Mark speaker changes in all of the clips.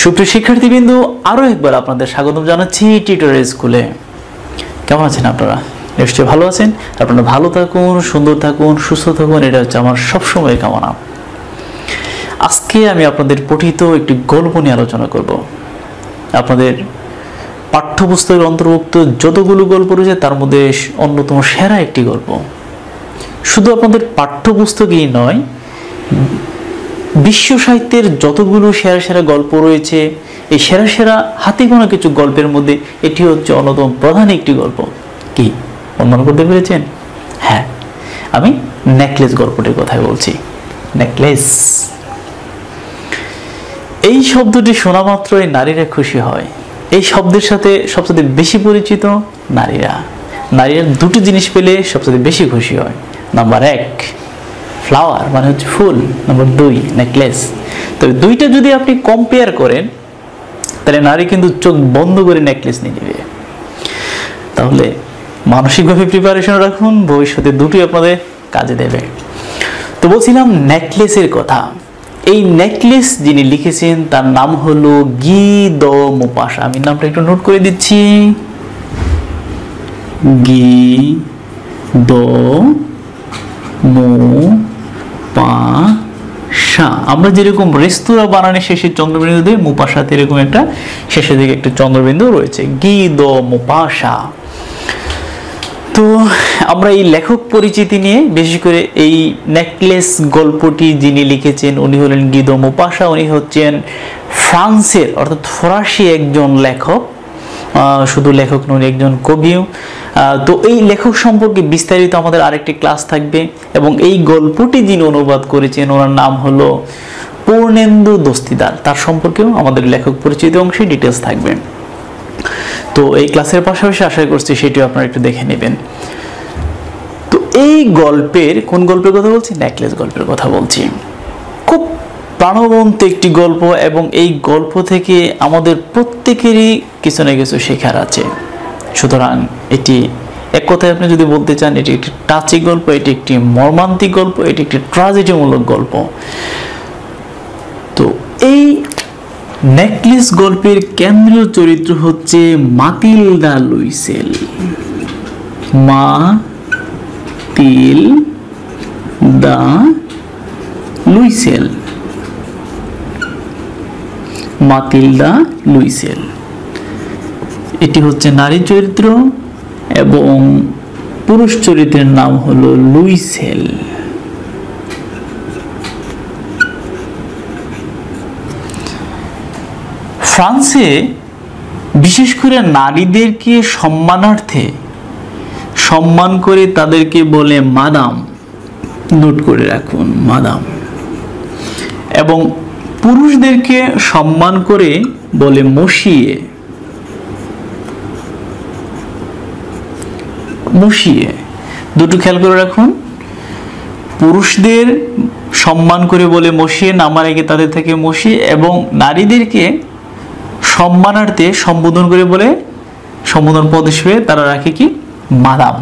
Speaker 1: সুপ্রিয় শিক্ষার্থীবৃন্দ, আরো একবার আপনাদের স্বাগত জানাচ্ছি টিউটোরিয়াল স্কুলে। কেমন আছেন আপনারা? নিশ্চয়ই ভালো আছেন। আপনারা ভালো থাকুন, সুন্দর থাকুন, সুস্থ থাকুন, এটা হচ্ছে আমার সবসময় কামনা। আজকে আমি আপনাদের পঠিত একটি গল্প নিয়ে আলোচনা করব। আপনাদের পাঠ্যপুস্তকের অন্তর্ভুক্ত যতগুলো গল্প রয়েছে তার মধ্যে অন্যতম সেরা একটি গল্প। শুধু আপনাদের পাঠ্যপুস্তকেই নয়, বিশ্ব সাহিত্যের যতগুলো সেরা সেরা গল্প রয়েছে, এই সেরা সেরা হাতে গোনা কিছু গল্পের মধ্যে এটি হচ্ছে অন্যতম প্রধান একটি গল্প। কি অনুমান করতে পেরেছেন? হ্যাঁ, আমি নেকলেস গল্পটির কথাই বলছি। নেকলেস এই শব্দটি শোনা মাত্রই নারীরা খুশি হয়। এই শব্দের সাথে সবচেয়ে বেশি পরিচিত নারীরা। নারীরা দুটো জিনিস পেলে সবচেয়ে বেশি খুশি হয়। নাম্বার 1 ফ্লাওয়ার, মানে হচ্ছে ফুল। Number 2 necklace. তবে দুইটা যদি আপনি কম্পেয়ার করেন তাহলে নারী কিন্তু চোখ বন্ধ করে নেকলেস নিয়ে নেবে। তাহলে মানসিকভাবে প্রিপারেশন রাখুন, ভবিষ্যতে দুটোই আপনাদের কাজে দেবে। তো বলছিলাম নেকলেসের কথা। এই নেকলেস যিনি লিখেছেন তার নাম হলো গি-দ-মো-পা-সা। আমি নামটা একটু নোট করে দিচ্ছি। গি-দ-মো-পা-সা। আমরা যেরকম রেস্তোরাঁ বানানে শেষে চন্দ্রবিন্দু দিয়ে মো-পা-সাতে এরকম একটা শেষের দিকে একটা চন্দ্রবিন্দু রয়েছে। গি-দ-মো-পা-সা। তো আমরা এই লেখক পরিচিতি নিয়ে বেশি করে এই নেকলেস গল্পটি যিনি লিখেছেন উনি হলেন গি-দ-মো-পা-সা। উনি হচ্ছেন ফ্রান্সের অর্থাৎ ফরাসি একজন লেখক। শুধু লেখক নন, একজন কবিও। তো এই লেখক সম্পর্কে বিস্তারিত আমাদের আরেকটি ক্লাস থাকবে, এবং এই গল্পটি যিনি অনুবাদ করেছেন ওনার নাম হলো পূর্ণেন্দু দস্তিদার। তার সম্পর্কেও আমাদের লেখক পরিচিতি অংশে ডিটেলস থাকবে। তো এই ক্লাসের পাশাপাশি আশা করছি সেটিও আপনারা একটু দেখে নেবেন। তো এই গল্পের কোন গল্পের কথা বলছি? নেকলেস গল্পের কথা বলছি। খুব প্রাণবন্ত একটি গল্প, এবং এই গল্প থেকে আমাদের প্রত্যেকেরই কিছু না কিছু শেখার আছে। সুতরাং এটি এক কথায় আপনি যদি বলতে চান, এটি একটি টাচি গল্প, এটি একটি মর্মান্তিক গল্প, এটি একটি ট্র্যাজেডিমূলক গল্প। তো এই নেকলেস গল্পের কেন্দ্রীয় চরিত্র হচ্ছে মাতিলদা লুইসেল। মাতিলদা লুইসেল। মাতিলদা লুইসেল এটি হচ্ছে নারী চরিত্র, এবং পুরুষ চরিত্রের নাম হলো লুইসেল। ফ্রান্সে বিশেষ করে নারীদেরকে সম্মানার্থে সম্মান করে তাদেরকে বলে মাদাম। নোট করে রাখুন, মাদাম। এবং পুরুষদেরকে সম্মান করে বলে মসিয়ে। মসিয়ে দুটো খেয়াল করে রাখুন। পুরুষদের সম্মান করে বলে মসিয়ে, নামার আগে তাদের থেকে মসিয়ে, এবং নারীদেরকে সম্মানার্থে সম্বোধন করে বলে, সম্বোধন পদ হিসেবে তারা রাখে কি? মাদাম।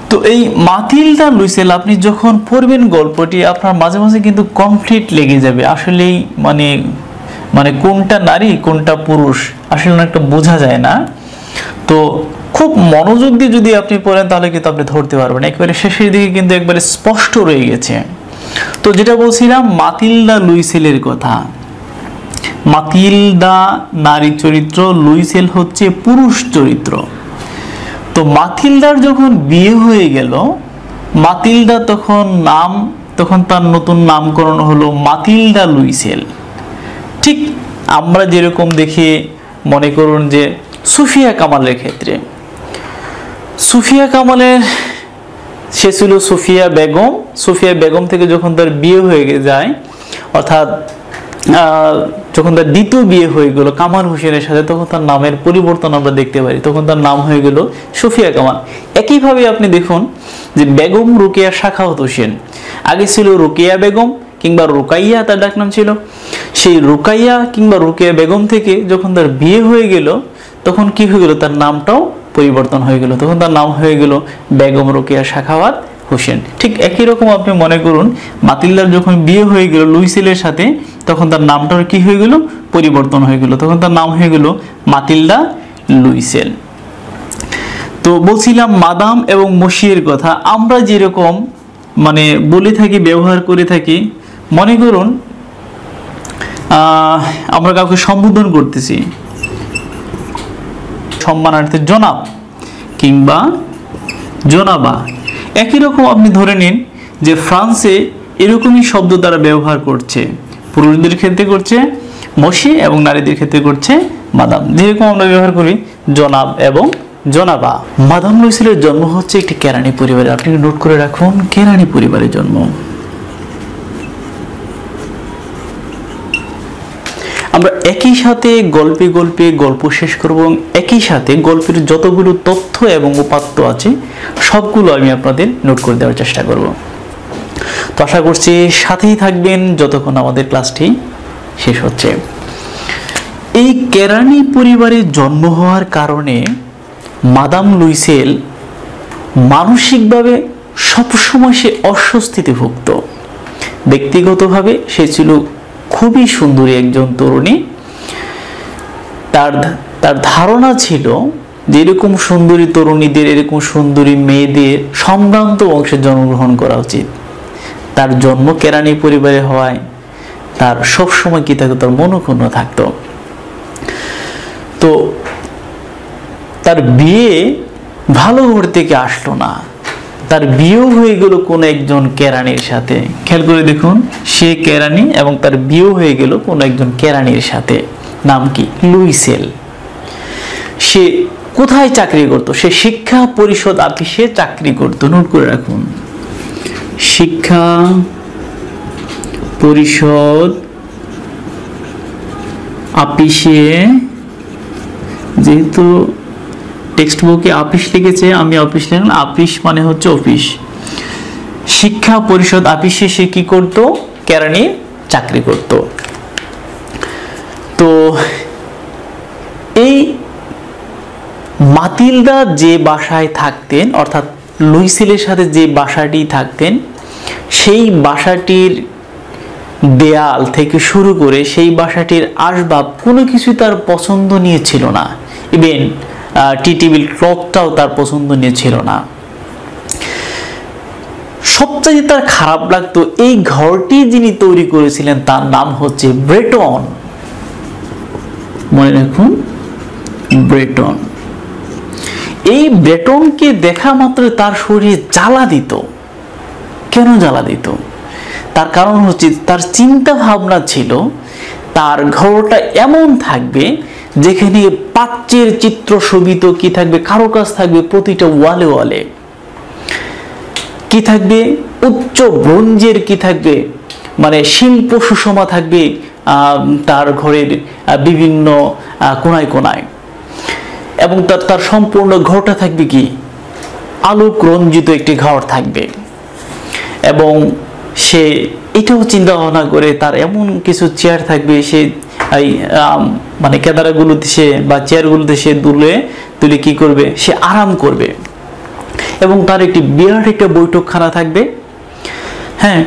Speaker 1: তো এই মাতিলদা লুইসেল আপনি যখন পড়বেন গল্পটি, আপনার মাঝে মাঝে কিন্তু কনফ্লিক্ট লেগে যাবে। আসলেই মানে কোনটা নারী কোনটা পুরুষ আসলে একটা বোঝা যায় না। তো খুব মনোযোগ দিয়ে যদি আপনি পড়েন তাহলে কিন্তু আপনি ধরতে পারবেন। একেবারে শেষের দিকে কিন্তু একবারে স্পষ্ট রয়ে গেছে। তো যেটা বলছিলাম মাতিলদা লুইসেলের কথা। মাতিলদা নারী চরিত্র, লুইসেল হচ্ছে পুরুষ চরিত্র। তো মাতিলদার যখন বিয়ে হয়ে গেল, মাতিলদা তখন তার নতুন নামকরণ হলো মাতিলদা লুইসেল। ঠিক আমরা যেরকম দেখি, মনে করুন যে সুফিয়া কামালের ক্ষেত্রে, সুফিয়া কামালের সে ছিল সুফিয়া বেগম। সুফিয়া বেগম থেকে যখন তার বিয়ে হয়ে যায়, অর্থাৎ যখন তার দ্বিতীয় বিয়ে হয়ে গেল কামাল হোসেনের সাথে, তখন তার নামের পরিবর্তন আমরা দেখতে পারি। তখন তার নাম হয়ে গেল সুফিয়া কামাল। একইভাবে আপনি দেখুন যে বেগম রোকেয়া সাখাওয়াত হোসেন, আগে ছিল রোকেয়া বেগম কিংবা রোকাইয়া তার ডাকনাম ছিল। সেই রোকাইয়া কিংবা রোকেয়া বেগম থেকে যখন তার বিয়ে হয়ে গেল, তখন কি হয়ে গেল? তার নামটাও পরিবর্তন হয়ে গেল। তখন তার নাম হয়ে গেল বেগম রোকেয়া সাখাওয়াত হোসেন। ঠিক একই রকম আপনি মনে করুন মাতিলদার যখন বিয়ে হয়ে গেল লুইসেলের সাথে, তখন তার নামটার কি হয়ে গেল, পরিবর্তন হয়ে গেল, তখন তার নাম হয়ে গেল মাতিলদা লুইসেল। তো বলছিলাম মাদাম এবং মসিয়ের কথা। আমরা যেরকম মানে বলে থাকি, ব্যবহার করে থাকি, মনে করুন আমরা কাউকে সম্বোধন করতেছি, সম্মানার্থে জনাব কিংবা জনাবা। একই রকম আপনি ধরে নিন যে ফ্রান্সে এরকমই শব্দ তারা ব্যবহার করছে, পুরুষদের ক্ষেত্রে করছে মসি এবং নারীদের ক্ষেত্রে করছে মাদাম, যেরকম আমরা ব্যবহার করি জনাব এবং জনাবা। মাদাম লুইসেলের জন্ম হচ্ছে একটি কেরানি পরিবারে। আপনি নোট করে রাখুন, কেরানি পরিবারে জন্ম। আমরা একই সাথে গল্পে গল্পে গল্প শেষ করব এবং একই সাথে গল্পের যতগুলো তথ্য এবং উপাত্ত আছে সবগুলো আমি আপনাদের নোট করে দেওয়ার চেষ্টা করব। তো আশা করছি সাথেই থাকবেন যতক্ষণ আমাদের ক্লাসটি শেষ হচ্ছে। এই কেরানি পরিবারে জন্ম হওয়ার কারণে মাদাম লুইসেল মানসিকভাবে সবসময় সে অস্বস্তিতে ভুগত। ব্যক্তিগতভাবে সে ছিল খুবই সুন্দরী একজন তরুণী। তার ধারণা ছিল যে এরকম সুন্দরী তরুণীদের, এরকম সুন্দরী মেয়েদের সম্ভ্রান্ত বংশে জন্মগ্রহণ করা উচিত। তার জন্ম কেরানি পরিবারে হওয়ায় তার সবসময় কি থাকতো, তার মনোক্ষুণ্ণ থাকতো। তো তার বিয়ে ভালো ঘর থেকে আসলো না, তার বিয়েও হয়ে গেল কোন একজন কেরানির সাথে। খেয়াল করে দেখুন, সে কেরানি এবং তার বিয়েও হয়ে গেল কোন একজন কেরানির সাথে। নাম কি? লুইসেল। সে কোথায় চাকরি করত? সে শিক্ষা পরিষদ অফিসে চাকরি করত। নোট করে রাখুন, শিক্ষা পরিষদ অফিসে। যেহেতু টেক্সট বুকে অফিস লিখেছে, আমি অফিস লিখলাম। অফিস মানে হচ্ছে অফিস। শিক্ষা পরিষদ অফিসে সে কি করত? কেরানি চাকরি করত। তো এই মাতিলদা যে বাসায় থাকতেন, অর্থাৎ লুইসেলের সাথে যে বাসাটি থাকতেন, সেই বাসাটির দেয়াল থেকে শুরু করে সেই বাসাটির আসবাব কোনো কিছু তার পছন্দ নিয়ে ছিল না। ইভেন টি টেবিল ক্লথটাও তার পছন্দ নিয়ে ছিল না। সবচেয়ে তার খারাপ লাগতো এই ঘরটি যিনি তৈরি করেছিলেন তার নাম হচ্ছে ব্রেটন। মনে রাখুন, ব্রেটন। এই ব্রেটনকে দেখা মাত্র তার শরীরে জ্বালা দিত। কেন জ্বালা দিত? তার কারণ হচ্ছে তার চিন্তা ভাবনা ছিল তার ঘরটা এমন থাকবে যেখানে প্রাচ্যের চিত্র শোভিত কি থাকবে, কারুকাজ থাকবে প্রতিটা ওয়ালে ওয়ালে। কি থাকবে? উচ্চ ব্রোঞ্জের কি থাকবে, মানে শিল্প সুষমা থাকবে তার ঘরের বিভিন্ন কোনায় কোনায়। এবং তার সম্পূর্ণ ঘরটা থাকবে কি আলোক রঞ্জিত একটি ঘর থাকবে। এবং সে এটাও চিন্তা ভাবনা করে তার এমন কিছু চেয়ার থাকবে, সে মানে কেদারাগুলোতে সে বা চেয়ারগুলোতে সে তুলে কি করবে, সে আরাম করবে। এবং তার একটি বিরাট একটা বৈঠকখানা থাকবে। হ্যাঁ,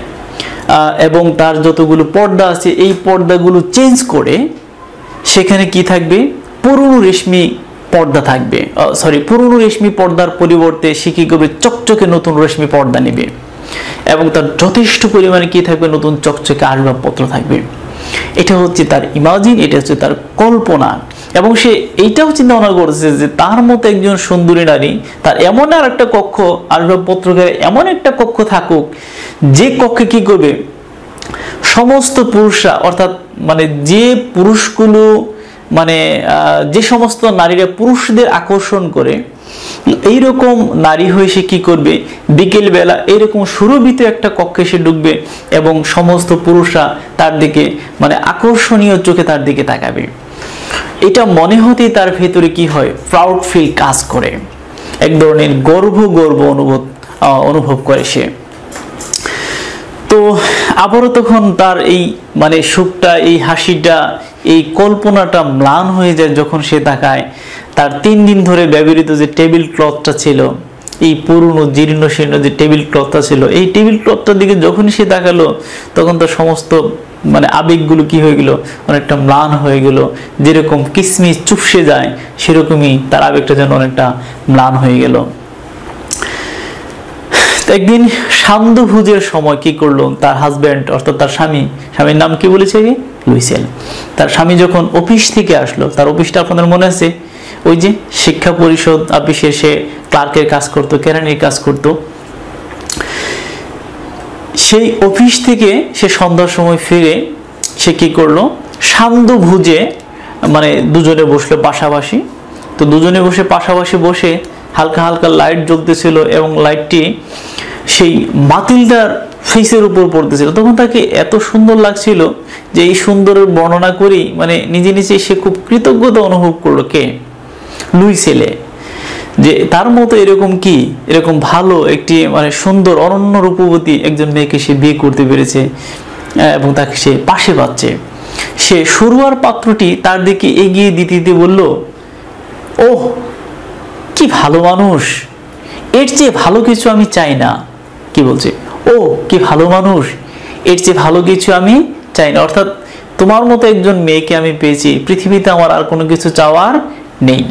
Speaker 1: এবং তার যতগুলো পর্দা আছে এই পর্দাগুলো চেঞ্জ করে সেখানে কি থাকবে, পুরনো রেশমি পর্দা থাকবে। পুরনো রেশমি পর্দার পরিবর্তে সে কি করবে, চকচকে নতুন রেশমি পর্দা নেবে। এবং তার যথেষ্ট পরিমাণে কি থাকবে, নতুন চকচকে আসবাবপত্র থাকবে। এটা হচ্ছে তার ইমাজিন, এটা হচ্ছে তার কল্পনা। এবং সে এইটাও চিন্তা ভাবনা করছে যে তার মতো একজন সুন্দরী নারী, তার এমন আর একটা কক্ষ, আসবাবপত্রকে এমন একটা কক্ষ থাকুক যে কক্ষে কি করবে, সমস্ত পুরুষরা, অর্থাৎ মানে যে পুরুষগুলো মানে যে সমস্ত নারীরা পুরুষদের আকর্ষণ করে, এইরকম নারী হয়ে সে কি করবে, বিকেল বেলা এইরকম সুরভিত একটা কক্ষে সে ঢুকবে এবং সমস্ত পুরুষরা তার দিকে মানে আকর্ষণীয় চোখে তার দিকে তাকাবে। এটা মনে হতেই তার ভেতরে কি হয়, প্রাউড ফিল কাজ করে, এক ধরনের গর্ব অনুভব করে সে। তো আবারও তখন তার এই মানে সুখটা, এই হাসিটা, এই কল্পনাটা ম্লান হয়ে যায় যখন সে তাকায় তার 3 দিন ধরে ব্যবহৃত যে টেবিল ক্লথটা ছিল এই পুরনো জীর্ণ শীর্ণ যে টেবিল ক্লথটা ছিল, এই টেবিল ক্লথটার দিকে যখনই সে তাকালো তখন তার সমস্ত মানে আবেগগুলো কি হয়ে গেল, অনেকটা ম্লান হয়ে গেল। যেরকম কিসমিস চুপসে যায় সেরকমই তার আবেগটা যেন অনেকটা ম্লান হয়ে গেল। একদিন সান্ধ্যভোজের সময় কি করলো তার হাজব্যান্ড অর্থাৎ তার স্বামীর নাম কি বলেছে, লুইসেল। তার স্বামী যখন অফিস থেকে আসলো, তার অফিসটা আপনাদের মনে আছে, ওই যে শিক্ষা পরিষদ অফিসে সে ক্লার্কের কাজ করতো, কেরানির কাজ করতো। সেই অফিস থেকে সে সন্ধ্যার সময় ফিরে সে কি করলো, সান্ধ্যভোজে মানে দুজনে বসলো পাশাপাশি। তো দুজনে বসে পাশাপাশি বসে হালকা হালকা লাইট জ্বলতেছিল এবং লাইটটি সেই মাতিলদার ফেসের উপর পড়তেছিল। তখন তাকে এত সুন্দর লাগছিল যে এই সুন্দরের বর্ণনা করি মানে নিজে নিজে সে খুব কৃতজ্ঞতা অনুভব করলো, কে, লুইসেলে, যে তার মতো এরকম ভালো একটি মানে সুন্দর অনন্য রূপবতী একজন মেয়েকে সে বিয়ে করতে পেরেছে এবং তাকে সে পাশে পাচ্ছে। সে সরুয়ার পাত্রটি তার দিকে এগিয়ে দিতে দিতে বলল, ওহ কি ভালো মানুষ, এর চেয়ে ভালো কিছু আমি চাই না। কি বলছে, ও কি ভালো মানুষ, এর চেয়ে ভালো কিছু আমি চাই না। অর্থাৎ তোমার মতো একজন মেয়েকে আমি পেয়েছি, পৃথিবীতে আমার আর কোনো কিছু চাওয়ার নেই।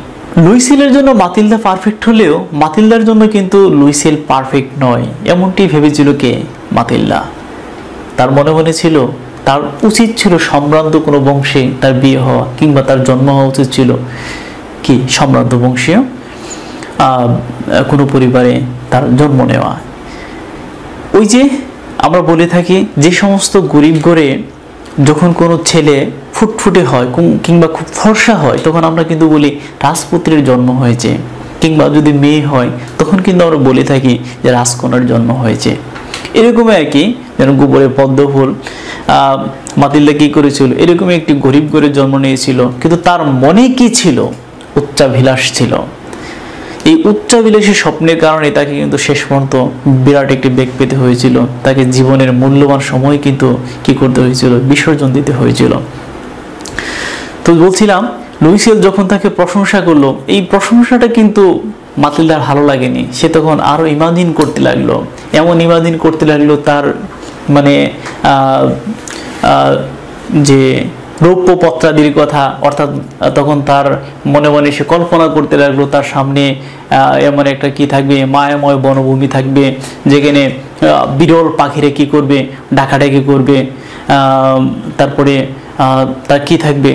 Speaker 1: লুইসেলের জন্য মাতিলদা পারফেক্ট হলেও মাতিলদার জন্য কিন্তু লুইসেল পারফেক্ট নয়, এমনটি ভেবেছিল কে, মাতিলদা। তার মনে মনে ছিল তার উচিত ছিল সম্ভ্রান্ত কোনো বংশে তার বিয়ে হওয়া, কিংবা তার জন্ম হওয়া উচিত ছিল কি সম্ভ্রান্ত বংশীয় কোনো পরিবারে তার জন্ম নেওয়া। ওই যে আমরা বলে থাকি যে সমস্ত গরিব ঘরে যখন কোনো ছেলে ফুটফুটে হয় কিংবা খুব ফর্সা হয় তখন আমরা কিন্তু বলি রাজপুত্রের জন্ম হয়েছে, কিংবা যদি মেয়ে হয় তখন কিন্তু আমরা বলে থাকি যে রাজকন্যার জন্ম হয়েছে। এরকমই আর কি, যেন গোবরে পদ্ম ফুল। মাতিলদা কি করেছিল, এরকমই একটি গরিব ঘরে জন্ম নিয়েছিল, কিন্তু তার মনে কি ছিল, উচ্চাভিলাষ ছিল। এই উচ্চাভিলাষী স্বপ্নের কারণে তাকে কিন্তু শেষ পর্যন্ত বিরাট একটি বেগ পেতে হয়েছিল, তাকে জীবনের মূল্যবান সময় কিন্তু কি করতে হয়েছিল, বিসর্জন দিতে হয়েছিল। তো বলছিলাম লুইসেল যখন তাকে প্রশংসা করলো, এই প্রশংসাটা কিন্তু মাতিলদার ভালো লাগেনি। সে তখন আরো ইমাজিন করতে লাগলো, এমন ইমাজিন করতে লাগলো তার মানে যে রৌপ্য পত্রাদির কথা, অর্থাৎ তখন তার মনে মনে সে কল্পনা করতে লাগলো তার সামনে এমন একটা কি থাকবে, মায়াময় বনভূমি থাকবে, যেখানে বিরল পাখিরা কি করবে, ডাকাডাকি করবে। তারপরে তার কি থাকবে,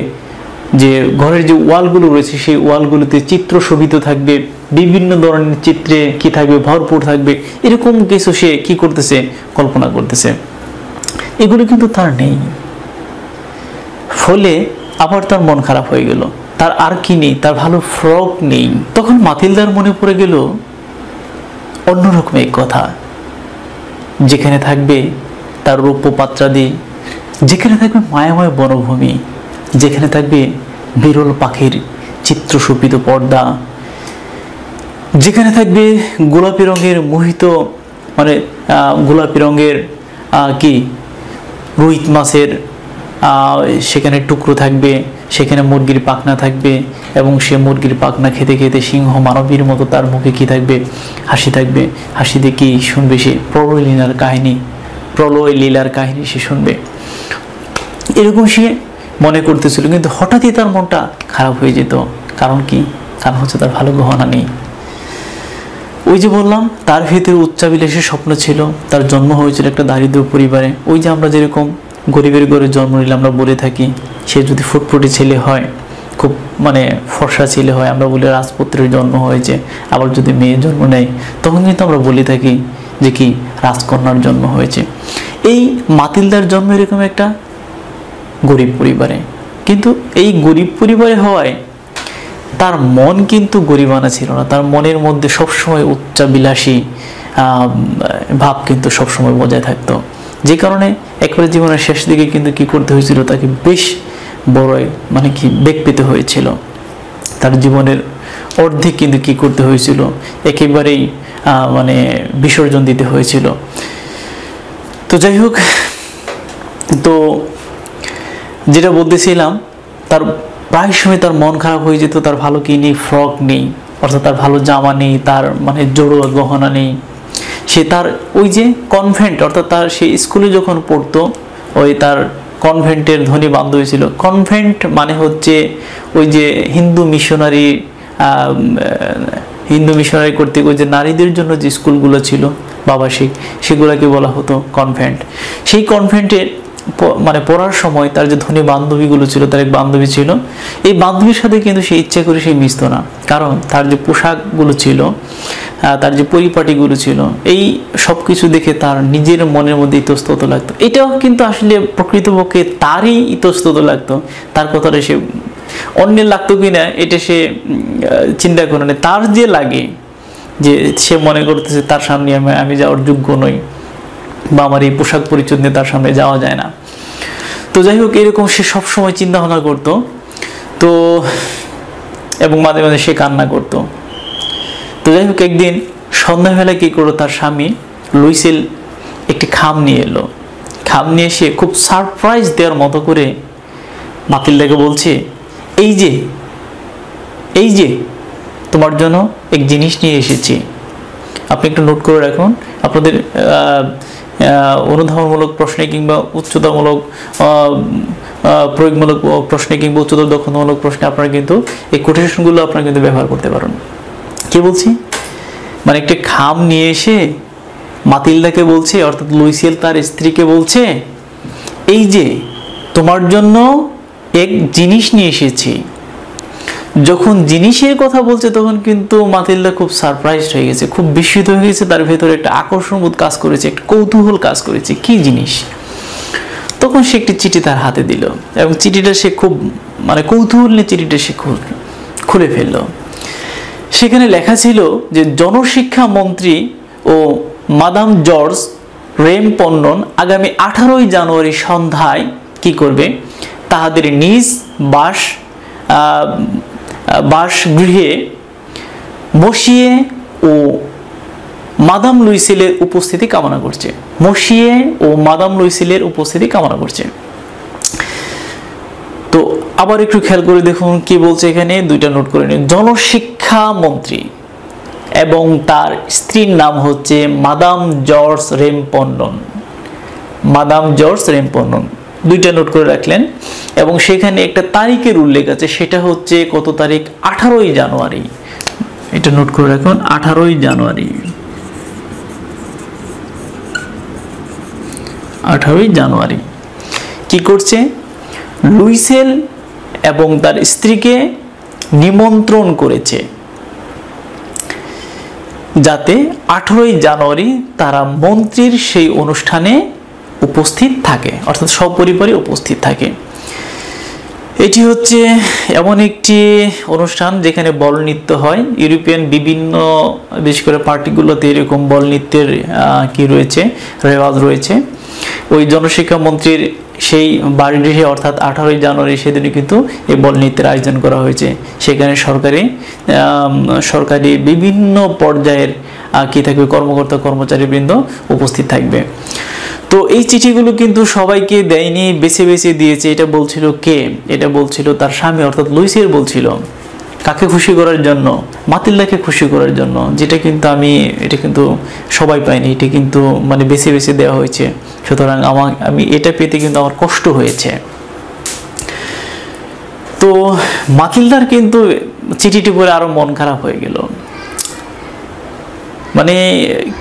Speaker 1: যে ঘরের যে ওয়ালগুলো রয়েছে সেই ওয়ালগুলোতে চিত্র শোভিত থাকবে, বিভিন্ন ধরনের চিত্রে কি থাকবে, ভরপুর থাকবে। এরকম কিছু সে কি করতেছে, কল্পনা করতেছে। এগুলো কিন্তু তার নেই, ফলে আবার তার মন খারাপ হয়ে গেল। তার আর কি নেই, তার ভালো ফ্রক নেই। তখন মাতিলদার মনে পড়ে গেল অন্যরকম এক কথা, যেখানে থাকবে তার রৌপ্য পাত্রাদি, যেখানে থাকবে মায়াময় বনভূমি, যেখানে থাকবে বিরল পাখির চিত্রশোভিত পর্দা, যেখানে থাকবে গোলাপি রঙের মোহিত মানে গোলাপি রঙের কি রুই মাছের সেখানে টুকরো থাকবে, সেখানে মুরগির পাখনা থাকবে, এবং সে মুরগির পাখনা খেতে খেতে সিংহ মানবীর মতো তার মুখে কি থাকবে, হাসি থাকবে। হাসিতে কি শুনবে সে, প্রলয় লীলার কাহিনী সে শুনবে। এরকম সে মনে করতেছিল, কিন্তু হঠাৎই তার মনটা খারাপ হয়ে যেত। কারণ কি, কারণ হচ্ছে তার ভালো গহনা নেই। ওই যে বললাম তার ভিতরে উচ্চাভিলাষের স্বপ্ন ছিল, তার জন্ম হয়েছিল একটা দারিদ্র পরিবারে। ওই যে আমরা যেরকম গরিবের ঘরে জন্ম নিলে আমরা বলে থাকি, সে যদি ফুটফুটে ছেলে হয়, খুব মানে ফর্সা ছেলে হয়, আমরা বলি রাজপুত্রের জন্ম হয়েছে। আবার যদি মেয়ে জন্ম নেয় তখন কিন্তু আমরা বলে থাকি যে কি রাজকন্যার জন্ম হয়েছে। এই মাতিলদার জন্ম এরকম একটা গরিব পরিবারে, কিন্তু এই গরিব পরিবারে হওয়ায় তার মন কিন্তু গরিবানা ছিল না। তার মনের মধ্যে সবসময় উচ্চাবিলাসী ভাব কিন্তু সবসময় বজায় থাকতো, যে কারণে একবারে জীবনের শেষ দিকে কিন্তু কি করতে হয়েছিল, তাকে বেশ বড় মানে কি বেগ পেতে হয়েছিল। তার জীবনের অর্ধেক কিন্তু কি করতে হয়েছিল, একেবারেই মানে বিসর্জন দিতে হয়েছিল। তো যাই হোক, তো যেটা বলতেছিলাম, তার প্রায় সময় তার মন খারাপ হয়ে যেত, তার ভালো কি নেই, ফ্রক নেই। অর্থাৎ তার ভালো জামা নেই, তার মানে জড়োয়া গহনা নেই। সে তার ওই যে কনভেন্ট, অর্থাৎ তার সে স্কুলে যখন পড়তো, ওই তার কনভেন্টের ধনী বান্ধবী ছিল। কনভেন্ট মানে হচ্ছে ওই যে হিন্দু মিশনারি কর্তৃক ওই যে নারীদের জন্য যে স্কুলগুলো ছিল বাবাসিক, সেগুলোকে বলা হতো কনভেন্ট। সেই কনভেন্টে মানে পড়ার সময় তার যে ধনী বান্ধবীগুলো ছিল, তার এক বান্ধবী ছিল, এই বান্ধবীর সাথে কিন্তু সে ইচ্ছা করে সে মিশতো না, কারণ তার যে পোশাকগুলো ছিল, তার যে পরিপাটিগুলো ছিল, এই সব কিছু দেখে তার নিজের মনের মধ্যে ইতস্তত লাগতো। এটাও কিন্তু আসলে প্রকৃতপক্ষে তারই ইতস্তত লাগতো, তার কথাটা সে অন্যের লাগতো কিনা এটা সে চিন্তা করে না, তার যে লাগে, যে সে মনে করতেছে তার সামনে আমি যাওয়ার যোগ্য নই, বা আমার এই পোশাক পরিচ্ছদ নিয়ে তার সামনে যাওয়া যায় না। তো যাই হোক, এরকম সে সবসময় চিন্তা ভাবনা করতো। তো এবং মাঝে মাঝে সে কান্না করতো। তো যাই হোক, একদিন সন্ধ্যাবেলায় কি করলো, তার স্বামী লুইসেল একটি খাম নিয়ে এলো। খাম নিয়ে এসে খুব সারপ্রাইজ দেওয়ার মতো করে মাতিলদাকে বলছে, এই যে তোমার জন্য এক জিনিস নিয়ে এসেছি। আপনি একটু নোট করে রাখুন, আপনাদের অনুধাবনমূলক প্রশ্নে কিংবা উচ্চতামূলক প্রয়োগমূলক প্রশ্নে কিংবা উচ্চতর দক্ষতামূলক প্রশ্নে আপনারা কিন্তু এই কোটেশনগুলো আপনারা কিন্তু ব্যবহার করতে পারেন। কি বলছি, মানে একটা খাম নিয়ে এসে মাতিলদাকে বলছে, অর্থাৎ লুইসেল তার স্ত্রীকে বলছে, এই যে তোমার জন্য এক জিনিস নিয়ে এসেছি। যখন জিনিসের কথা বলছে তখন কিন্তু মাতিলদা খুব সারপ্রাইজড হয়ে গেছে, খুব বিস্মিত হয়ে গেছে, তার ভেতরে একটা আকর্ষণবোধ কাজ করেছে, একটা কৌতূহল কাজ করেছে, কি জিনিস। তখন সে একটি চিঠি তার হাতে দিল, এবং চিঠিটা সে খুব মানে কৌতূহল নিয়ে চিঠিটা সে খুলে ফেলল। সেখানে লেখা ছিল যে জনশিক্ষা মন্ত্রী ও মাদাম জর্জ রেমপন্ডন আগামী 18 জানুয়ারি সন্ধ্যায় কি করবে, তাহাদের নিজ বাসগৃহে মসিয়ে ও মাদাম লুইসেলের উপস্থিতি কামনা করছে। মসিয়ে ও মাদাম লুইসেলের উপস্থিতি কামনা করছে। তো আবার একটু খেয়াল করে দেখুন কি বলছে এখানে, দুইটা নোট করে নিন। জনশিক্ষা মন্ত্রী এবং তার স্ত্রীর নাম হচ্ছে মাদাম জর্জ রেমপন্ডন। মাদাম জর্জ রেমপন্ডন দুইটা নোট করে রাখলেন, এবং সেখানে একটা তারিখের উল্লেখ আছে, সেটা হচ্ছে কত তারিখ, 18 জানুয়ারি। এটা নোট করে রাখুন, 18 জানুয়ারি। 18 জানুয়ারি কি করছে, লুইসেল এবং তার স্ত্রীকে নিমন্ত্রণ করেছে যাতে 18 জানুয়ারি তারা মন্ত্রীর সেই অনুষ্ঠানে উপস্থিত থাকে, অর্থাৎ সপরিবারে উপস্থিত থাকে। এটি হচ্ছে এমন একটি অনুষ্ঠান যেখানে বল নৃত্য হয়। ইউরোপিয়ান বিভিন্ন বিশেষ করে পার্টিগুলোতে এরকম বল নৃত্যের কি রয়েছে, রেওয়াজ রয়েছে। ওই জনশিক্ষা মন্ত্রীর সেই বাড়িগৃহে অর্থাৎ 18 জানুয়ারি সেদিনে কিন্তু এই বল নৃত্যের আয়োজন করা হয়েছে। সেখানে সরকারি বিভিন্ন পর্যায়ের কি থাকবে, কর্মকর্তা কর্মচারীবৃন্দ উপস্থিত থাকবে। তো এই চিঠিগুলো কিন্তু সবাইকে দেয়নি, বেছে বেছে দিয়েছে। এটা বলছিল কে, এটা বলছিল তার স্বামী অর্থাৎ লুইসেল বলছিল। কাকে খুশি করার জন্য, মাতিলদাকে খুশি করার জন্য, যেটা কিন্তু এটা কিন্তু সবাই পাইনি, এটা কিন্তু মানে বেছে বেছে দেওয়া হয়েছে। সুতরাং আমি এটা পেতে কিন্তু আমার কষ্ট হয়েছে। তো মাতিলদার কিন্তু চিঠিটি পড়ে আরো মন খারাপ হয়ে গেল। মানে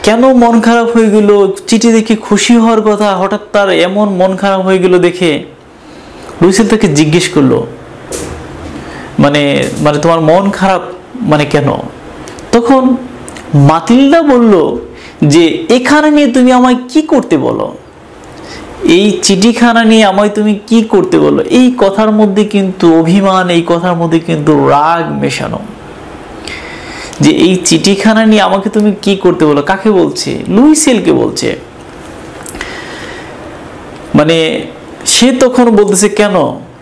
Speaker 1: কেন মন খারাপ হয়ে গেল, চিঠি দেখে খুশি হওয়ার কথা, হঠাৎ তার এমন মন খারাপ হয়ে গেল দেখে লুইসেল তাকে জিজ্ঞেস করলো, মানে তোমার মন খারাপ মানে কেন? তখন মাতিলদা বলল যে এখানে নিয়ে তুমি আমায় কি করতে বলো, এই চিঠিখানা নিয়ে আমায় তুমি কি করতে বলো। এই কথার মধ্যে কিন্তু অভিমান, এই কথার মধ্যে কিন্তু রাগ মেশানো, যে এই চিঠিখানা নিয়ে আমাকে তুমি কি করতে বলো। কাকে বলছে? লুইসেলকে বলছে। মানে সে তখন বলতেছে কেন,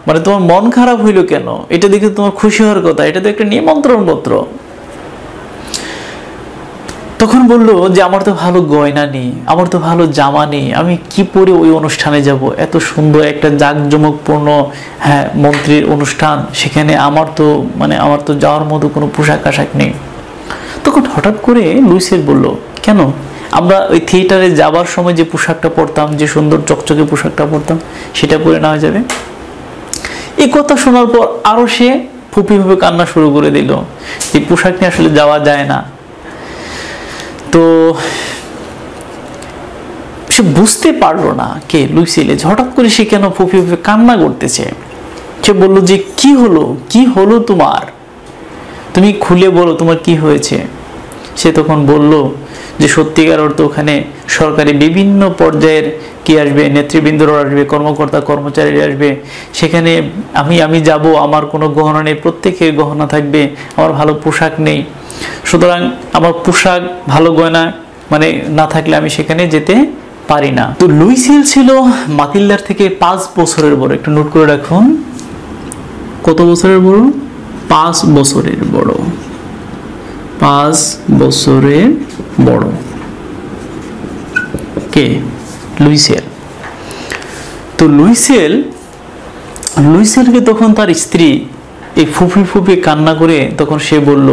Speaker 1: মানে তোমার মন খারাপ হইলো কেন, এটা দেখে তোমার খুশি হওয়ার কথা, এটা তো একটা নিমন্ত্রণ পত্র। তখন বলল যে আমার তো ভালো গয়না নেই, আমার তো ভালো জামা নেই, আমি কি পরে ওই অনুষ্ঠানে যাব? এত সুন্দর একটা জাঁকজমকপূর্ণ মন্ত্রীর অনুষ্ঠান, সেখানে আমার তো যাওয়ার মতো কোনো পোশাক আশাক নেই। তখন হঠাৎ করে লুইসেল বলল, কেন আমরা ওই থিয়েটারে যাবার সময় যে পোশাকটা পরতাম, যে সুন্দর চকচকে পোশাকটা পরতাম, সেটা পরে নেওয়া যাবে? এই কথা শোনার পর আরো সে ফুপিভাবে কান্না শুরু করে দিল। এই পোশাক নিয়ে আসলে যাওয়া যায় না। তো সে বুঝতে পারলো না কে লুইসেল, হঠাৎ করে সে কেন ফুপিভাবে কান্না করতেছে। সে বলল যে কি হলো তোমার, তুমি খুলে বলো তোমার কি হয়েছে। সে তখন বলল যে সত্যিকার অর্থে ওখানে সরকারি বিভিন্ন পর্যায়ের কি আসবে, নেতৃবৃন্দরা আসবে, কর্মকর্তা কর্মচারীরা আসবে, সেখানে আমি যাব, আমার কোনো গহনা নেই, প্রত্যেকের গহনা থাকবে, আমার ভালো পোশাক নেই, সুতরাং আমার পোশাক ভালো গয়না না থাকলে আমি সেখানে যেতে পারি না। তো লুইসেল ছিল মাতিল্দার থেকে 5 বছরের বড়। একটু নোট করে রাখুন, কত বছরের বড়? 5 বছরের বড়। 5 বছরের বড় কে? লুইসেল। তো লুইসেলকে তখন তার স্ত্রী এই ফুপি কান্না করে তখন সে বলল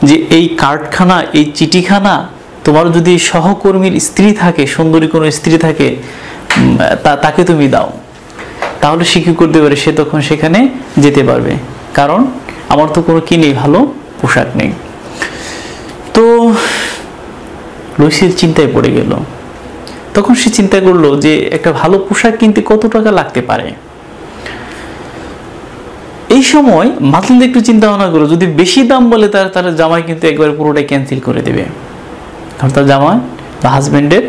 Speaker 1: যে এই কার্ডখানা, এই চিঠিখানা তোমার যদি সহকর্মীর স্ত্রী থাকে, সুন্দরী কোনো স্ত্রী থাকে, তাকে তুমি দাও, তাহলে সে কি করতে পারে, সে তখন সেখানে যেতে পারবে, কারণ আমার তো কোনো কি নেই, ভালো পোশাক নেই। তো লুইসেল চিন্তায় পড়ে গেল। তখন সে চিন্তা করলো যে একটা ভালো পোশাক কিনতে কত টাকা লাগতে পারে। এই সময় মাতিল্দা একটু চিন্তা ভাবনা করলো, যদি বেশি দাম বলে তার জামাই কিন্তু একবার পুরোটাই ক্যান্সেল করে দেবে, কারণ তার জামাই বা হাজবেন্ডের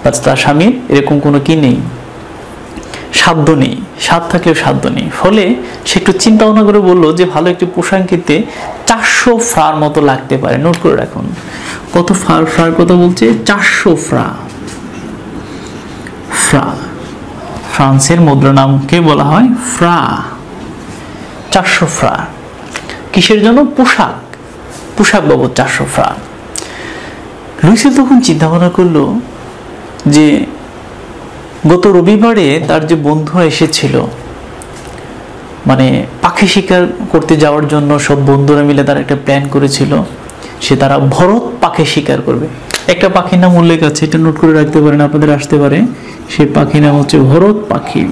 Speaker 1: বা তার স্বামীর এরকম কোনো কি নেই, সাধ্য নেই, স্বাদ থাকলেও সাধ্য নেই। ফলে সে একটু চিন্তা ভাবনা করে বললো যে ভালো একটি পোশাক কিনতে 400 ফ্রার মতো লাগতে পারে। নোট করে রাখুন, কত ফ্রার কথা বলছে? 400 ফ্রা। ফ্রান্সের মুদ্রা নামকে বলা হয় ফ্রা। 400 ফ্রা কিসের জন্য? পোশাক বাবদ 400 ফ্রা। লুইসেল তখন চিন্তা ভাবনা করলো যে গত রবিবারে তার যে বন্ধুরা এসেছিল, পাখি শিকার করতে যাওয়ার জন্য সব বন্ধুরা মিলে তারা একটা প্ল্যান করেছিল, তারা ভরত পাখি শিকার করবে। একটা পাখির নাম উল্লেখ আছে, এটা নোট করে রাখতে পারেন, আপনাদের আসতে পারে। সেই পাখির নাম হচ্ছে ভরত পাখি।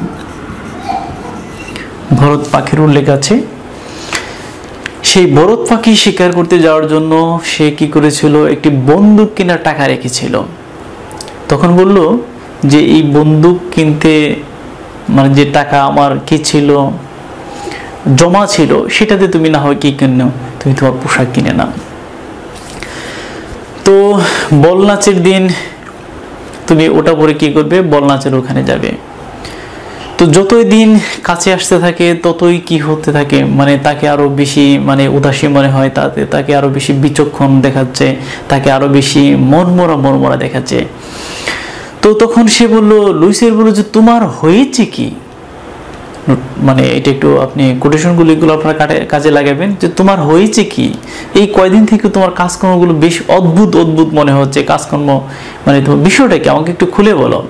Speaker 1: ভরত পাখির উল্লেখ আছে। সেই ভরত পাখি শিকার করতে যাওয়ার জন্য সে কি করেছিল, একটি বন্দুক কেনার টাকা রেখেছিল। তখন বলল যে এই বন্দুক কিনতে যে টাকা আমার কি ছিল, জমা ছিল, সেটাতে তুমি না হয় কি কিনো, তুমি তোমার পোশাক কিনে নাও। তো বল নাচের দিন তুমি ওটা পরে কি করবে, বল নাচের ওখানে যাবে। তো যতই দিন কাছে আসতে থাকে ততই কি হতে থাকে, তাকে আরো বেশি উদাসী মনে হয়, তাকে আরো বেশি বিচক্ষণ দেখাচ্ছে, তাকে আরো বেশি মনমরা দেখাচ্ছে। তো তখন সে বলল, লুইসেল বলল যে তোমার হয়েছে কি, এটা একটু আপনি কোটেশনগুলো এগুলো আপনার কাজে লাগাবেন, যে তোমার হয়েছে কি, এই কয়দিন থেকে তোমার কাজকর্মগুলো বেশ অদ্ভুত মনে হচ্ছে, কাজকর্ম তোমার বিষয়টা কি, আমাকে একটু খুলে বলো।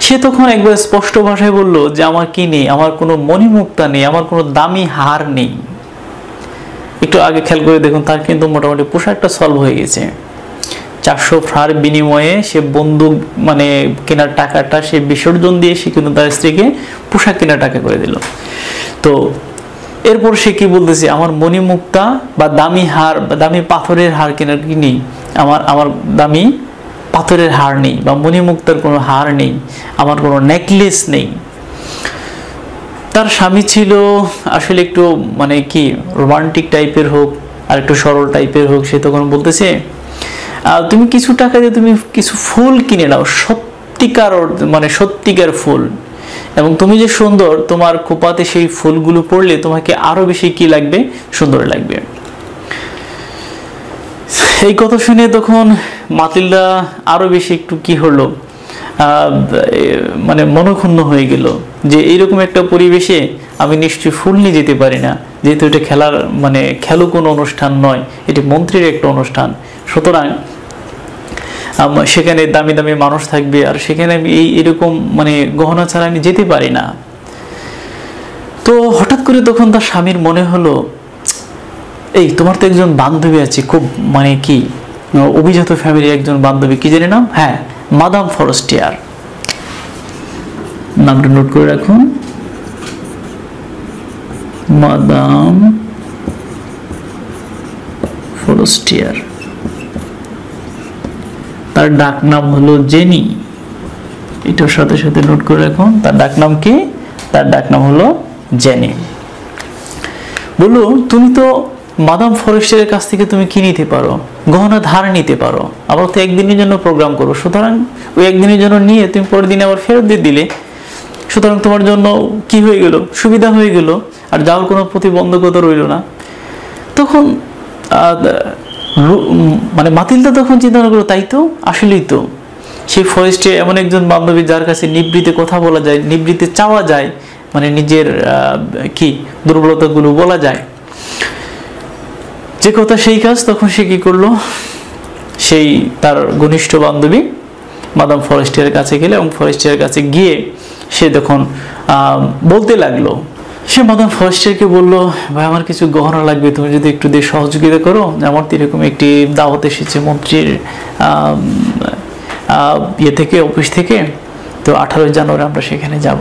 Speaker 1: সে তখন একবার স্পষ্ট ভাষায় বলল যে আমার কি নেই, আমার কোনো মণিমুক্তা নেই, আমার কোনো দামি হার নেই। একটু আগে খেয়াল করে দেখুন, তার কিন্তু মোটামুটি পোশাকটা সলভ হয়ে গেছে। 400 ফ্রার বিনিময়ে সে বন্দুক কেনার টাকাটা সে বিসর্জন দিয়ে সে কিন্তু তার স্ত্রীকে পোশাক কেনার টাকা করে দিল। তো এরপর সে কি বলতেছে, আমার মণিমুক্তা বা দামি হার বা দামি পাথরের হার কেনার কি নেই, আমার দামি পাথরের হার নেই বা মণিমুক্তার কোনো হার নেই, আমার কোনো নেকলেস নেই। তার স্বামী ছিল আসলে একটু কি রোমান্টিক টাইপের হোক আর একটু সরল টাইপের হোক, সে তখন বলতেছে তুমি কিছু টাকা দিয়ে তুমি কিছু ফুল কিনে নাও, সত্যিকার ফুল, এবং তুমি যে সুন্দর, তোমার খোপাতে সেই ফুলগুলো পড়লে তোমাকে আরো বেশি কি লাগবে, সুন্দর লাগবে। এই কথা শুনে তখন মাতিল্দা আরো বেশি একটু কি হলো, মানে মনক্ষুণ্ণ হয়ে গেল যে এইরকম একটা পরিবেশে আমি নিশ্চয়ই ফুল নিয়ে যেতে পারি না, যেহেতু এটা খেলার মানে খেলো কোনো অনুষ্ঠান নয়, এটি মন্ত্রীর একটা অনুষ্ঠান, সুতরাং সেখানে দামি দামি মানুষ থাকবে আর সেখানে আমি এরকম মানে গহনা ছাড়া আমি যেতে পারি না। তো হঠাৎ করে তখন তার স্বামীর মনে হলো, এই তোমার তো একজন বান্ধবী আছে, খুব মানে কি অভিজাত ফ্যামিলির একজন বান্ধবী, কি জানি নাম, হ্যাঁ মাদাম ফরেস্টিয়ার, নামটা নোট করে রাখুন, মাদাম ফরেস্টিয়ার। তার ডাক নাম হলো জেনি, এটার সাথে সাথে নোট করে রাখুন। তার ডাক নাম কি? তার ডাক নাম হলো জেনি। বললো তুমি তো মাদাম ফরেস্টের কাছ থেকে তুমি কি নিতে পারো? গহনা ধার নিতে পারো, আবার তো একদিনের জন্য প্রোগ্রাম করো, সুতরাং ওই একদিনের জন্য নিয়ে তুমি পরের দিন আবার ফেরত দিয়ে দিলে, সুতরাং তোমার জন্য কি হয়ে গেল? সুবিধা হয়ে গেল, আর যাওয়ার কোনো প্রতিবন্ধকতা রইল না। তখন মানে মাতিলদা তখন চিন্তা করলো, তাই তো, আসলেই তো সেই ফরেস্টে এমন একজন বান্ধবী যার কাছে নিবৃত্তে কথা বলা যায়, নিবৃত্তে চাওয়া যায়, মানে নিজের কি দুর্বলতাগুলো বলা যায়, যে কথা সেই কাজ। তখন সে কি করলো, সেই তার ঘনিষ্ঠ বান্ধবী মাদাম ফরেস্টিয়ার কাছে গেলে এবং ফরেস্টিয়ার কাছে গিয়ে সে তখন বলতে লাগলো, সে মাদাম ফরেস্টিয়ারকে বললো, ভাই আমার কিছু গহনা লাগবে, তুমি যদি একটু দিয়ে সহযোগিতা করো, আমার তো এরকম একটি দাওয়াত এসেছে মন্ত্রীর ইয়ে থেকে, অফিস থেকে, তো 18 জানুয়ারি আমরা সেখানে যাব।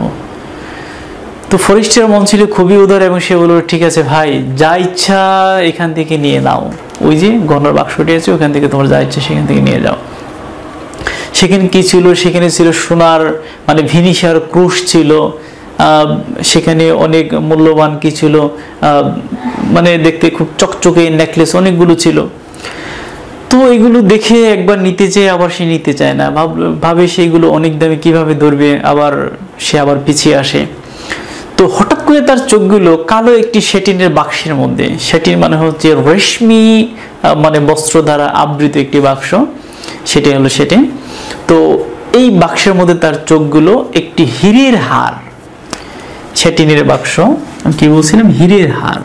Speaker 1: তো ফরেস্টিয়ার মন ছিল খুবই উদার এবং সে বলল, ঠিক আছে ভাই, যা ইচ্ছা এখান থেকে নিয়ে নাও, ওই যে গহনার বাক্সটি আছে ওখান থেকে তোমার যা ইচ্ছা সেখান থেকে নিয়ে যাও। সেখানে কি ছিল? সেখানে ছিল সোনার মানে ভিনিশার ক্রুশ ছিল, সেখানে অনেক মূল্যবান কি ছিল, মানে দেখতে খুব চকচকে নেকলেস অনেকগুলো ছিল। তো এগুলো দেখে একবার নিতে চায়, আবার সে নিতে চায় না, ভাবে সেগুলো অনেক দামে কিভাবে ধরবে, আবার সে আবার পিছিয়ে আসে। তো হঠাৎ করে তার চোখগুলো কালো একটি সেটিনের বাক্সের মধ্যে, সেটিন মানে হচ্ছে রেশমি মানে বস্ত্র দ্বারা আবৃত একটি বাক্স, সেটাই হলো সেটিন। তো এই বাক্সের মধ্যে তার চোখগুলো একটি হীরের হার, সেটিনের বাক্স, আমি কি বলছিলাম, হীরের হার,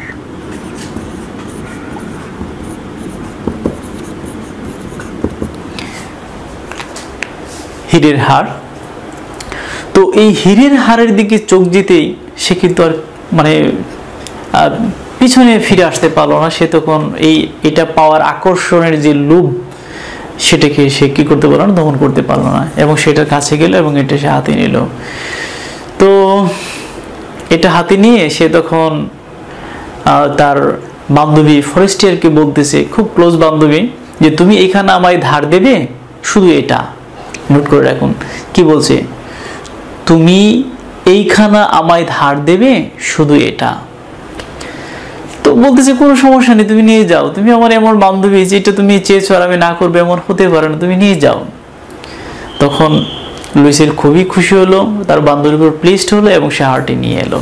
Speaker 1: হীরের হার। তো এই হীরের হারের দিকে চোখ যেতেই সে কিন্তু আর মানে পিছনে ফিরে আসতে পারলো না। সে তখন এটা পাওয়ার আকর্ষণের যে লোভ, সেটাকে সে কি করতে পারলো না, দমন করতে পারলো না, এবং সেটার কাছে গেল এবং এটা সে হাতে নিল। তো এটা হাতে নিয়ে সে তখন তার বান্ধবী ফরেস্টিয়ারকে বলতেছে, খুব ক্লোজ বান্ধবী, যে তুমি এখানে আমায় ধার দেবে, শুধু এটা নোট করে রাখুন। কি বলছে? তুমি এইখানা আমায় ধার দেবে, শুধু এটা। তো বলতেছে কোনো সমস্যা নেই, তুমি নিয়ে যাও, তুমি আমার এমন বান্ধবী, যেটা তুমি চেয়েছো আর আমি না করবে এমন হতে পারে না, তুমি নিয়ে যাও। তখন লুইসেল খুবই খুশি হলো, তার বান্ধবীর উপর প্লিজড হলো এবং সে হারটি নিয়ে এলো।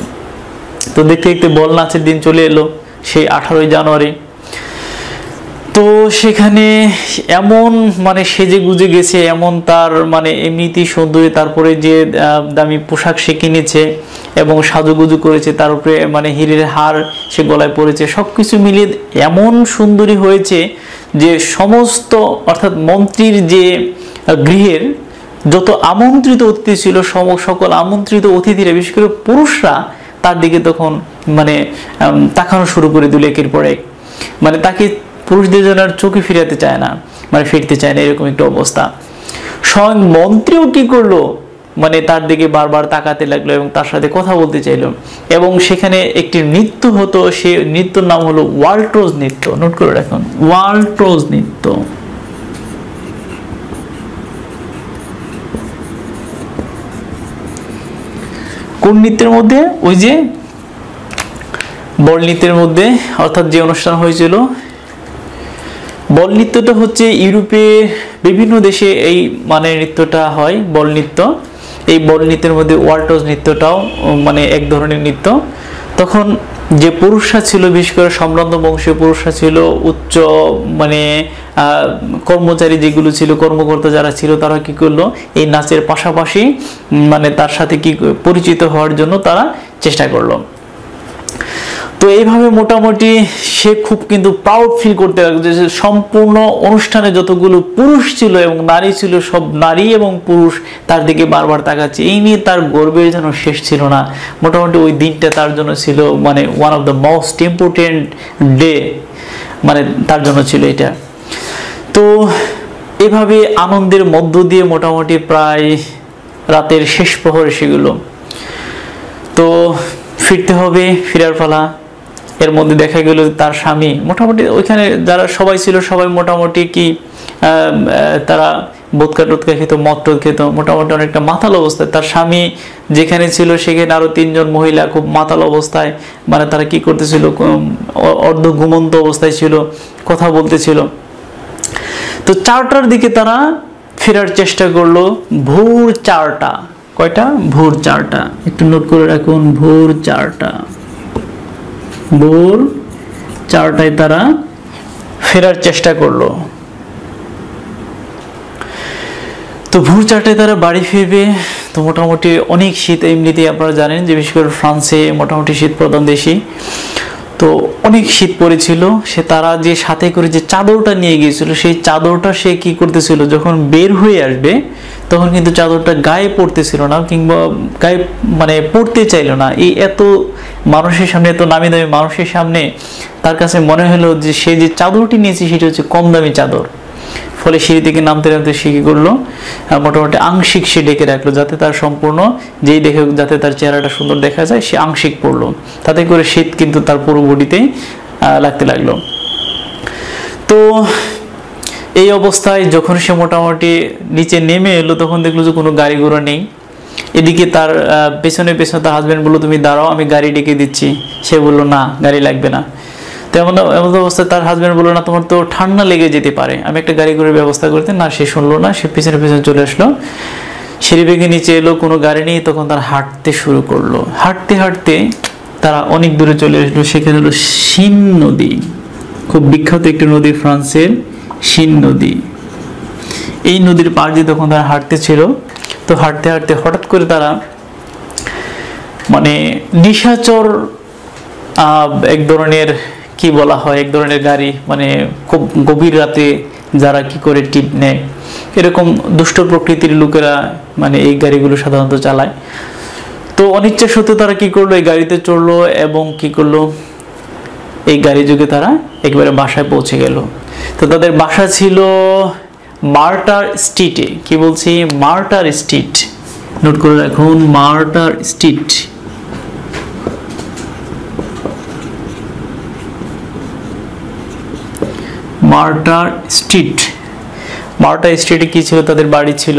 Speaker 1: তো দেখতে দেখতে বল নাচের দিন চলে এলো, সেই 18 জানুয়ারি। তো সেখানে এমন মানে সেজে গুজে গেছে, এমন তার মানে এমনিতেই সুন্দরী, তারপরে যে দামি পোশাক সে কিনেছে এবং সাজুগুজু করেছে, তার উপরে মানে হীরের হার সে গলায় পরেছে, সবকিছু মিলিয়ে এমন সুন্দরী হয়েছে যে সমস্ত অর্থাৎ মন্ত্রীর যে গৃহের যত আমন্ত্রিত অতিথি ছিল, সকল আমন্ত্রিত অতিথিরা, বিশেষ করে পুরুষরা তার দিকে তখন মানে তাকানো শুরু করে দিল একের পর এক, মানে তাকে পুরুষদের জন্য আর চোখে ফিরাতে চায় না, মানে ফিরতে চায় না, এরকম একটা অবস্থা। স্বয়ং মন্ত্রীও কি করলো, মানে তার দিকে বারবার তাকাতে লাগলো এবং তার সাথে কথা বলতে চাইলো। এবং সেখানে একটি নৃত্য হতো, সে নৃত্যর নাম হলো ওয়াল্ট্রোজ নৃত্য, নোট করে রাখুন, ওয়াল্ট্রোজ নৃত্য। কোন নৃত্যের মধ্যে? ওই যে বল নৃত্যের মধ্যে, অর্থাৎ যে অনুষ্ঠান হয়েছিল। বল নৃত্যটা হচ্ছে ইউরোপে বিভিন্ন দেশে এই মানে নৃত্যটা হয়, বল নৃত্য। এই বল নৃত্যের মধ্যে ওয়াল্ট্রোজ নৃত্যটাও মানে এক ধরনের নৃত্য। তখন যে পুরুষরা ছিল, বিশেষ করে সম্ভ্রান্ত বংশীয় পুরুষরা ছিল, উচ্চ মানে কর্মচারী যেগুলো ছিল, কর্মকর্তা যারা ছিল, তারা কি করলো এই নাচের পাশাপাশি মানে তার সাথে কি পরিচিত হওয়ার জন্য তারা চেষ্টা করলো। তো এইভাবে মোটামুটি সে খুব কিন্তু প্রাউড ফিল করতে লাগলো যে সম্পূর্ণ অনুষ্ঠানে যতগুলো পুরুষ ছিল এবং নারী ছিল, সব নারী এবং পুরুষ তার দিকে বারবার তাকাচ্ছে। এই নিয়ে তার গর্বের যেন শেষ ছিল না। মোটামুটি ওই দিনটা তার জন্য ছিল মানে one of the most important day, মানে তার জন্য ছিল এটা। তো এভাবে আনন্দের মধ্য দিয়ে মোটামুটি প্রায় রাতের শেষ প্রহরে সেগুলো, তো ফিরতে হবে, ফেরার পালা। এর মধ্যে দেখা গেল তার স্বামী মোটামুটি ওইখানে যারা সবাই ছিল সবাই মোটামুটি কি তারা বোতকা টোতকা খেত, মদ টদ খেত, মোটামুটি অনেকটা মাতাল অবস্থায়। তার স্বামী যেখানে ছিল সেখানে আরো 3 জন মহিলা খুব মাতাল অবস্থায়, মানে তারা কি করতেছিল, অর্ধ ঘুমন্ত অবস্থায় ছিল, কথা বলতেছিল। তো 4টার দিকে তারা ফেরার চেষ্টা করলো, ভোর 4টা। কয়টা? ভোর 4টা, একটু নোট করে রাখুন, ভোর 4টা। ভোর 4টায় তারা ফেরার চেষ্টা করলো। তো ভোর 4টায় তারা বাড়ি ফিরবে। তো মোটামুটি অনেক শীত, এমনিতেই আপনারা জানেন যে বিশেষ করে ফ্রান্সে মোটামুটি শীত প্রধান দেশই, তো অনেক শীত পড়েছিল। সে তারা যে সাথে করে যে চাদরটা নিয়ে গিয়েছিল, সেই চাদরটা সে কি করতেছিল, যখন বের হয়ে আসবে তখন কিন্তু চাদরটা গায়ে পড়তেছিল না, কিংবা গায়ে মানে পড়তে চাইল না। এই এত মানুষের সামনে, এত নামি দামি মানুষের সামনে তার কাছে মনে হলো যে সে যে চাদরটি নিয়েছে সেটা হচ্ছে কম দামি চাদর। ফলে সিঁড়ি থেকে নামতে নামতে সে কি করলো, মোটামুটি আংশিক সে ডেকে রাখলো, যাতে তার সম্পূর্ণ যেই দেখে যাতে তার চেহারাটা সুন্দর দেখা যায়, সে আংশিক পড়লো। তাতে করে শীত কিন্তু তার পুরো বডিতেই লাগতে লাগলো। তো এই অবস্থায় যখন সে মোটামুটি নিচে নেমে এলো তখন দেখলো যে কোনো গাড়ি ঘোড়া নেই। এদিকে তার পেছনে পেছনে তার হাজবেন্ড বললো, তুমি দাঁড়াও, আমি গাড়ি ডেকে দিচ্ছি। সে বললো, না, গাড়ি লাগবে না। তো এমন অবস্থায় তার হাজবেন্ড বললো, না, তোমার তো ঠান্ডা লেগে যেতে পারে, আমি একটা গাড়ি করে ব্যবস্থা করতে। না, সে শুনলো না, সে পেছনে পেছনে চলে আসলো, সিঁড়ি বেগে নিচে এলো, কোনো গাড়ি নেই। তখন তারা হাঁটতে শুরু করলো। হাঁটতে হাঁটতে তারা অনেক দূরে চলে আসলো। সেখানে হলো সিন নদী, খুব বিখ্যাত একটি নদী ফ্রান্সের, সিন নদী। এই নদীর পাড় দিয়ে তখন তারা হাঁটতে ছিল। তো হাঁটতে হাঁটতে হঠাৎ করে তারা মানে নিশাচর এক ধরনের কি বলা হয়, এক ধরনের গাড়ি, মানে খুব গভীর রাতে যারা কি করে টিপ নেয়, এরকম দুষ্ট প্রকৃতির লোকেরা মানে এই গাড়িগুলো সাধারণত চালায়। তো অনিচ্ছা সত্ত্বেও তারা কি করলো, এই গাড়িতে চড়লো এবং কি করলো, এই গাড়ি যোগে তারা একেবারে বাসায় পৌঁছে গেল। তো তাদের বাসা ছিল মার্টার স্ট্রিটে। কি বলছি? মার্টার স্ট্রিট, নোট করে রাখুন, martyr street. Martyr street, martyr স্ট্রিটে কি ছিল, তাদের বাড়ি ছিল।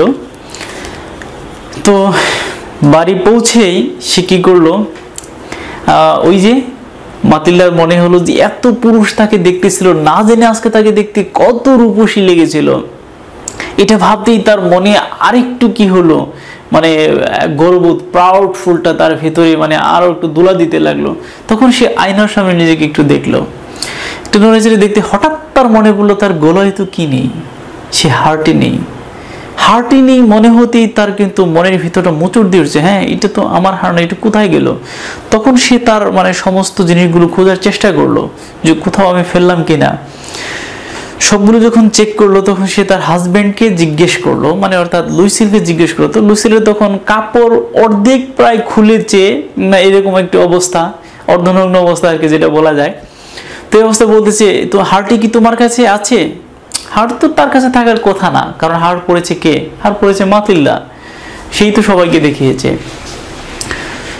Speaker 1: তো বাড়ি পৌঁছেই সে কি করলো, ওই যে মাতিল্লার মনে হলো যে এত পুরুষ তাকে দেখতেছিল, না জেনে আজকে তাকে দেখতে কত রূপসী লেগেছিল। এটা ভাবতেই তার মনে আরেকটু কি হলো, মানে গর্ববোধ, প্রাউডফুলটা তার ভেতরে মানে আরো একটু দোলা দিতে লাগলো। তখন সে আয়নার সামনে নিজেকে একটু দেখলো, একটু নড়েচড়ে দেখতে হঠাৎ তার মনে পড়লো তার গলায় তো কি নেই, সে হার্টে নেই। হার্টে নেই মনে হতেই তার কিন্তু মনের ভিতরটা মোচড় দিয়ে উঠছে, হ্যাঁ এটা তো আমার হার না, এটা কোথায় গেল। তখন সে তার মানে সমস্ত জিনিসগুলো খোঁজার চেষ্টা করলো যে কোথাও আমি ফেললাম কিনা। সবগুলো যখন চেক করলো তখন সে তার হাজবেন্ডকে জিজ্ঞেস করলো, মানে অর্থাৎ লুইসিলকে জিজ্ঞেস করলো। তো লুইসিলের তখন কাপড় অর্ধেক প্রায় খুলেছে, না এরকম একটি অবস্থা, অর্ধনগ্ন অবস্থা আর কি, যেটা বলা যায়। তো এই অবস্থা বলতেছে, তো হার্টে কি তোমার কাছে আছে? হার্ট তো তার কাছে থাকার কথা না, কারণ হার্ট পড়েছে কে? হার্ট পড়েছে মাতিল্লা, সেই তো সবাইকে দেখিয়েছে।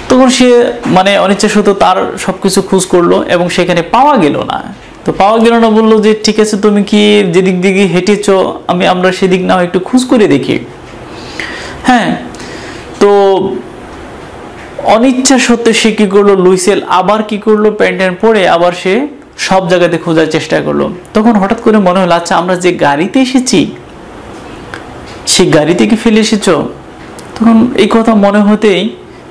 Speaker 1: তখন সে মানে অনিচ্ছা সত্ত্বেও তার সবকিছু খোঁজ করলো এবং সেখানে পাওয়া গেল না। তো পাওয়া গেল না, বললো যে ঠিক আছে তুমি কি যেদিক দিকে হেঁটেছো আমরা সেদিক না একটু খোঁজ করে দেখি। হ্যাঁ, তো অনিচ্ছা সত্ত্বেও সে কি করলো, লুইসেল আবার কি করলো, প্যান্ট পরে আবার সে সব জায়গাতে খোঁজার চেষ্টা করলো। তখন হঠাৎ করে মনে হলো, আচ্ছা আমরা যে গাড়িতে এসেছি সেই গাড়িতে কি ফেলে এসেছো? তখন এই কথা মনে হতেই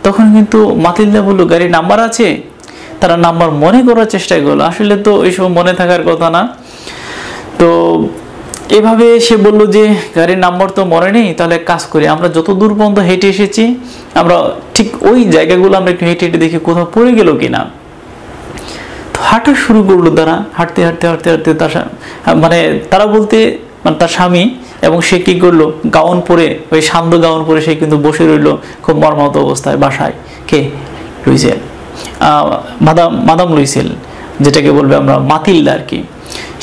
Speaker 1: তখন কিন্তু মাতিল্লা বললো, গাড়ির নাম্বার আছে? তারা নাম্বার মনে করার চেষ্টা করলো, আসলে তো এইসব মনে থাকার কথা না। তো এভাবে সে বলল যে গাড়ির নাম্বার তো মনে নেই, তাহলে এক কাজ করি, আমরা যত দূর পর্যন্ত হেঁটে এসেছি আমরা ঠিক ওই জায়গাগুলো আমরা একটু হেঁটে হেঁটে দেখি কোথাও পড়ে গেল কিনা। তো হাঁটা শুরু করলো তারা, হাঁটতে হাঁটতে হাঁটতে হাঁটতে মানে তারা বলতে মানে তার স্বামী, এবং সে কি করলো, গাউন পরে, ওই সান্ধ্য গাউন পরে সে কিন্তু বসে রইলো খুব মর্মাহত অবস্থায় বাসায়। কে? লুইসেল, মাদাম লুইসেল, যেটাকে বলবে আমরা মাতিল্ডা আর কি।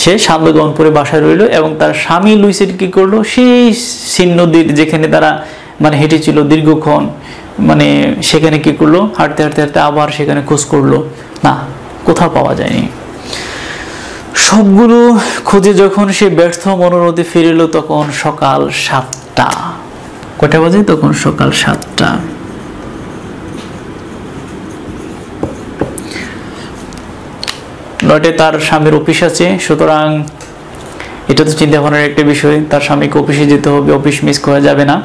Speaker 1: সে সান্ধ্য গাউন পরে বাসায় রইলো, এবং তার স্বামী লুইসেল কি করলো, সেই সিন নদীর যেখানে তারা মানে হেঁটেছিল দীর্ঘক্ষণ, মানে সেখানে কি করলো, হাঁটতে হাঁটতে হাঁটতে আবার সেখানে খোঁজ করলো, না কোথাও পাওয়া যায়নি। সবগুলো খোঁজে যখন সে ব্যর্থ মনোরথে ফিরে এলো, তখন সকাল 7টা। কটা বাজে? তখন সকাল 7টা। নয়টায় তার স্বামীর অফিস আছে, সুতরাং এটা তো চিন্তা ভাবনার একটা বিষয়, তার স্বামীকে অফিসে যেতে হবে, অফিস মিস করা যাবে না।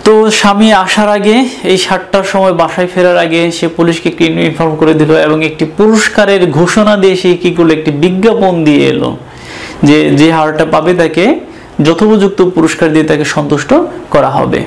Speaker 1: তো স্বামী আসার আগে, এই 7টার সময় বাসায় ফেরার আগে সে পুলিশকে ইনফর্ম করে দিল, এবং একটি পুরস্কারের ঘোষণা দিয়ে সে কি করলো, একটি বিজ্ঞাপন দিয়ে এলো যে যে হারটা পাবে তাকে যথোপযুক্ত পুরস্কার দিয়ে তাকে সন্তুষ্ট করা হবে।